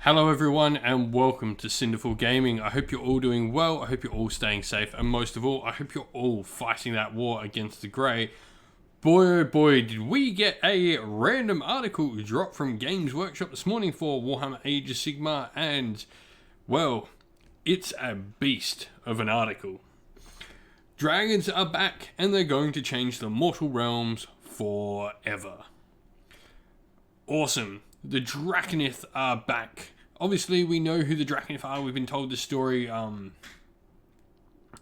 Hello everyone and welcome to Cinderfall Gaming. I hope you're all doing well, I hope you're all staying safe, and most of all, I hope you're all fighting that war against the Grey. Boy oh boy, did we get a random article drop from Games Workshop this morning for Warhammer Age of Sigmar, and, well, it's a beast of an article. Dragons are back and they're going to change the mortal realms forever. Awesome. The Draconith are back. Obviously, we know who the Draconith are. We've been told the story about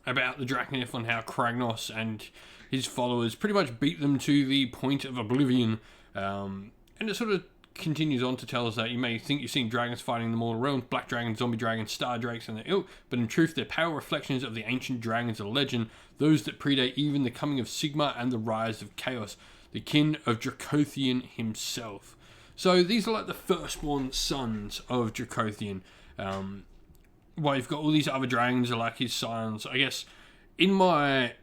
the Draconith on how Kragnos and his followers pretty much beat them to the point of oblivion. And it sort of continues on to tell us that you may think you're seeing dragons fighting in the mortal realms, black dragons, zombie dragons, star drakes, and their ilk, but in truth, they're pale reflections of the ancient dragons of legend, those that predate even the coming of Sigmar and the rise of chaos, the kin of Dracotian himself. So these are like the firstborn sons of Dracotian. Well, you've got all these other dragons are like his sons. I guess in my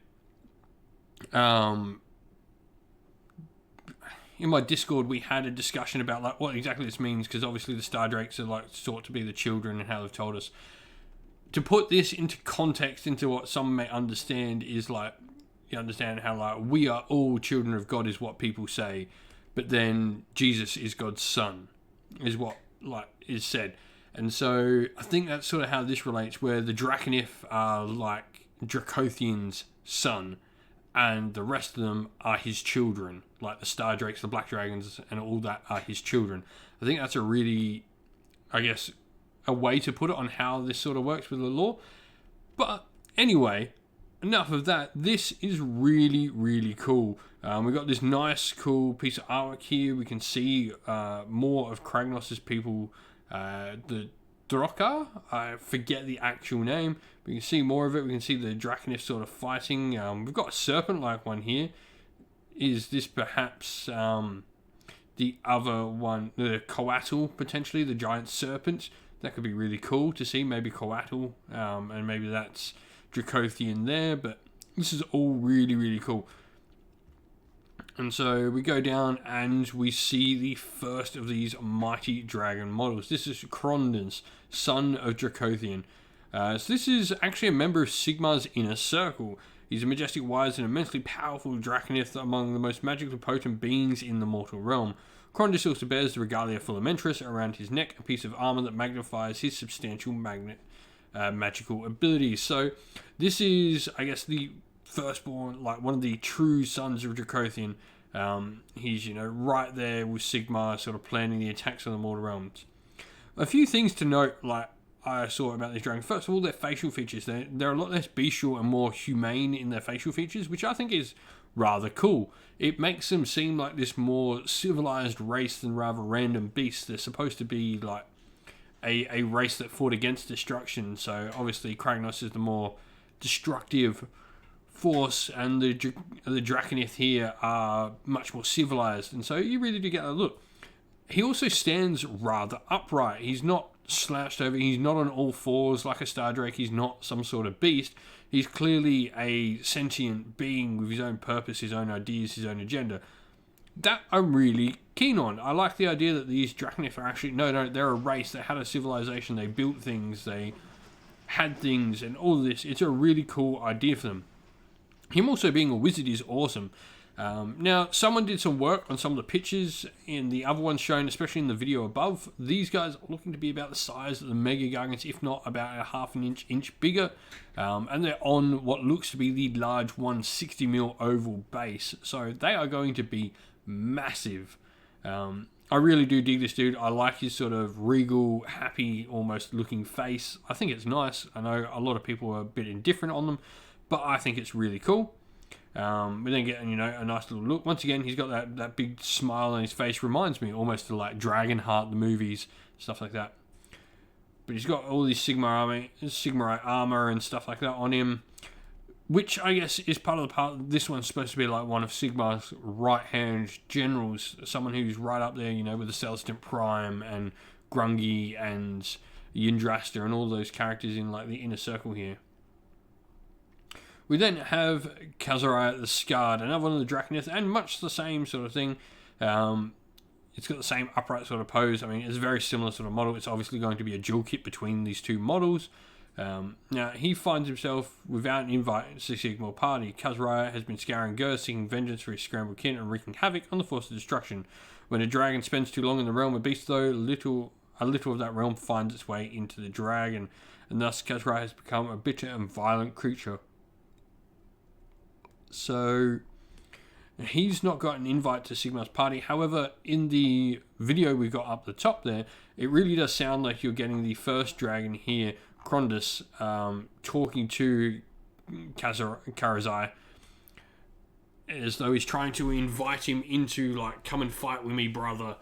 Discord we had a discussion about like what exactly this means, because obviously the Star Drakes are like thought to be the children and how they've told us. To put this into context, into what some may understand, is like you understand how like we are all children of God is what people say. But then Jesus is God's son, is what like is said. And so I think that's sort of how this relates, where the Draconith are like Dracotian's son, and the rest of them are his children, like the Star Drakes, the Black Dragons, and all that are his children. I think that's a really, I guess, a way to put it on how this sort of works with the lore. But anyway, enough of that. This is really, really cool. We've got this nice, cool piece of artwork here. We can see more of Kragnos' people, the Drokar. I forget the actual name. We can see more of it. We can see the Draconith sort of fighting. We've got a serpent-like one here. Is this perhaps the other one, the Coatl, potentially, the giant serpent? That could be really cool to see. Maybe Coatl, and maybe that's Dracotian there, but this is all really, really cool. And so we go down and we see the first of these mighty dragon models. This is Crondan, son of Dracotian. So this is actually a member of Sigmar's inner circle. He's a majestic, wise, and immensely powerful Draconith, among the most magically potent beings in the mortal realm. Crondan also bears the regalia filamentris around his neck, a piece of armor that magnifies his substantial magical abilities. So this is, I guess, the firstborn, like one of the true sons of Dracotian. He's, right there with Sigmar, sort of planning the attacks on the mortal realms. A few things to note, like I saw about these dragons. First of all, their facial features. They're a lot less bestial and more humane in their facial features, which I think is rather cool. It makes them seem like this more civilized race than rather random beasts. They're supposed to be like a race that fought against destruction. So obviously Kragnos is the more destructive force, and the Draconith here are much more civilized, and so you really do get a look. He also stands rather upright. He's not slouched over. He's not on all fours like a Star Drake. He's not some sort of beast. He's clearly a sentient being with his own purpose, his own ideas, his own agenda. That I'm really keen on. I like the idea that these Draconith are actually they're a race. They had a civilization. They built things. They had things, and all of this. It's a really cool idea for them. Him also being a wizard is awesome. Now, someone did some work on some of the pictures in the other ones shown, especially in the video above. These guys are looking to be about the size of the Mega Gargants, if not about a half an inch bigger. And they're on what looks to be the large 160mm oval base. So they are going to be massive. I really do dig this dude. I like his sort of regal, happy, almost looking face. I think it's nice. I know a lot of people are a bit indifferent on them, but I think it's really cool. We then get, a nice little look. Once again, he's got that big smile on his face. Reminds me almost of like Dragonheart, the movies, stuff like that. But he's got all these Sigmarite armor and stuff like that on him, which I guess is part of the part. This one's supposed to be like one of Sigmar's right-hand generals, someone who's right up there, with the Celestant Prime and Grungy and Yndrasta and all those characters in like the inner circle here. We then have Kazariah the Scarred, another one of the Draconith, and much the same sort of thing. It's got the same upright sort of pose. I mean, it's a very similar sort of model. It's obviously going to be a dual kit between these two models. Now, he finds himself without an invite to the Sigmar party. Kazraya has been scouring Gur, seeking vengeance for his scrambled kin and wreaking havoc on the force of destruction. When a dragon spends too long in the realm of beasts, though, a little of that realm finds its way into the dragon, and thus Kazraya has become a bitter and violent creature. So, he's not got an invite to Sigmar's party. However, in the video we got up the top there, it really does sound like you're getting the first dragon here, Crondan, talking to Karazai, as though he's trying to invite him into, like, come and fight with me, brother,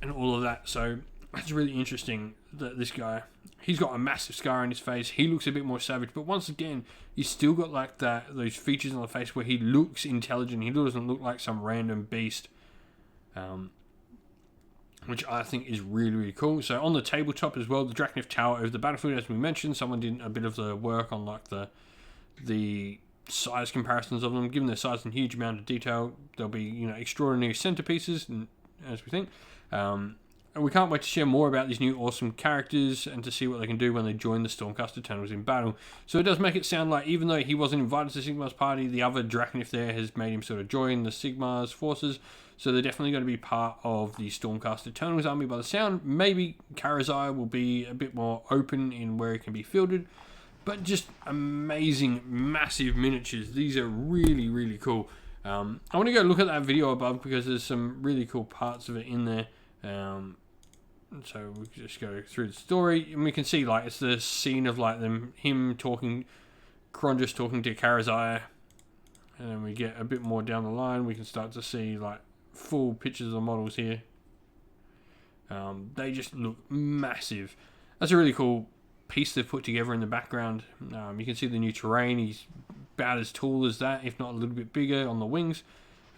and all of that. So that's really interesting that this guy, he's got a massive scar on his face. He looks a bit more savage, but once again, he's still got like those features on the face where he looks intelligent. He doesn't look like some random beast, which I think is really, really cool. So on the tabletop as well, the Draconith Tower over the battlefield, as we mentioned, someone did a bit of the work on like the size comparisons of them. Given their size and huge amount of detail, they'll be, you know, extraordinary centerpieces, as we think. And we can't wait to share more about these new awesome characters and to see what they can do when they join the Stormcast Eternals in battle. So it does make it sound like, even though he wasn't invited to Sigmar's party, the other Draconith there has made him sort of join the Sigmar's forces. So they're definitely going to be part of the Stormcast Eternals army by the sound. Maybe Karazai will be a bit more open in where he can be fielded. But just amazing, massive miniatures. These are really, really cool. I want to go look at that video above because there's some really cool parts of it in there. So we just go through the story and we can see like it's the scene of like him talking, Crondan talking to Karazai, and then we get a bit more down the line. We can start to see like full pictures of the models here. They just look massive. That's a really cool piece they've put together in the background. You can see the new terrain. He's about as tall as that, if not a little bit bigger on the wings.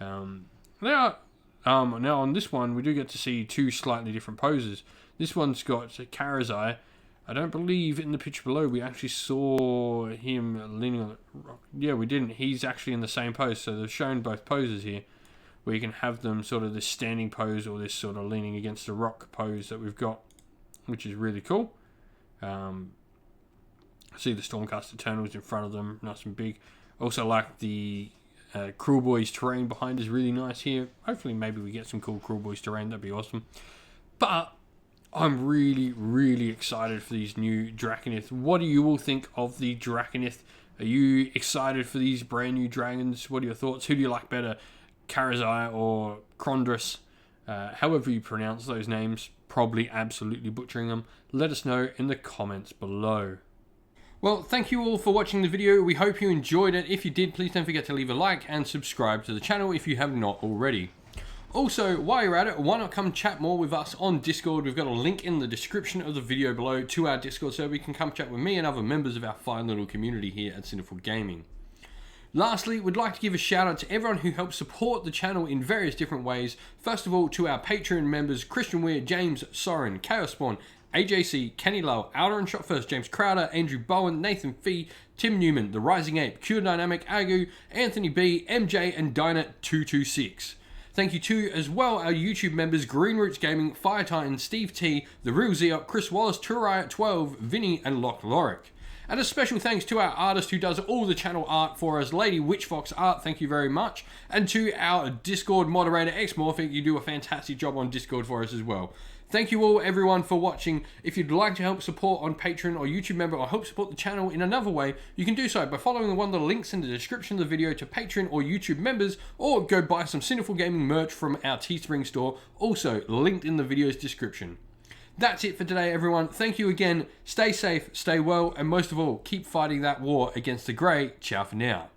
Now on this one, we do get to see two slightly different poses. This one's got Karazai. I don't believe in the picture below we actually saw him leaning on the rock. Yeah, we didn't. He's actually in the same pose. So they've shown both poses here, where you can have them sort of this standing pose or this sort of leaning against the rock pose that we've got, which is really cool. See the Stormcast Eternals in front of them, nice and big. Also like the Cruel Boys terrain behind is really nice here. Hopefully maybe we get some cool Cruel Boys terrain, that'd be awesome. But I'm really, really excited for these new Draconith. What do you all think of the Draconith? Are you excited for these brand new dragons? What are your thoughts? Who do you like better, Karazai or Crondan? However you pronounce those names, probably absolutely butchering them. Let us know in the comments below. Well, thank you all for watching the video. We hope you enjoyed it. If you did, please don't forget to leave a like and subscribe to the channel if you have not already. Also, while you're at it, why not come chat more with us on Discord? We've got a link in the description of the video below to our Discord server. You can come chat with me and other members of our fine little community here at Cinderfall Gaming. Lastly, we'd like to give a shout out to everyone who helps support the channel in various different ways. First of all, to our Patreon members, Christian Weir, James Soren, Chaos Spawn, AJC, Kenny Lowe, Outer and Shot First, James Crowder, Andrew Bowen, Nathan Fee, Tim Newman, The Rising Ape, Cure Dynamic, Agu, Anthony B, MJ, and Dyna226. Thank you to, as well, our YouTube members, Green Roots Gaming, Fire Titan, Steve T, The Real Zeot, Chris Wallace, Turai12, Vinny, and Loch Lorick. And a special thanks to our artist who does all the channel art for us, Lady Witchfox Art, thank you very much. And to our Discord moderator, Xmorphic, you do a fantastic job on Discord for us as well. Thank you all, everyone, for watching. If you'd like to help support on Patreon or YouTube member or help support the channel in another way, you can do so by following one of the links in the description of the video to Patreon or YouTube members, or go buy some Cinderfall Gaming merch from our Teespring store, also linked in the video's description. That's it for today, everyone. Thank you again. Stay safe, stay well, and most of all, keep fighting that war against the grey. Ciao for now.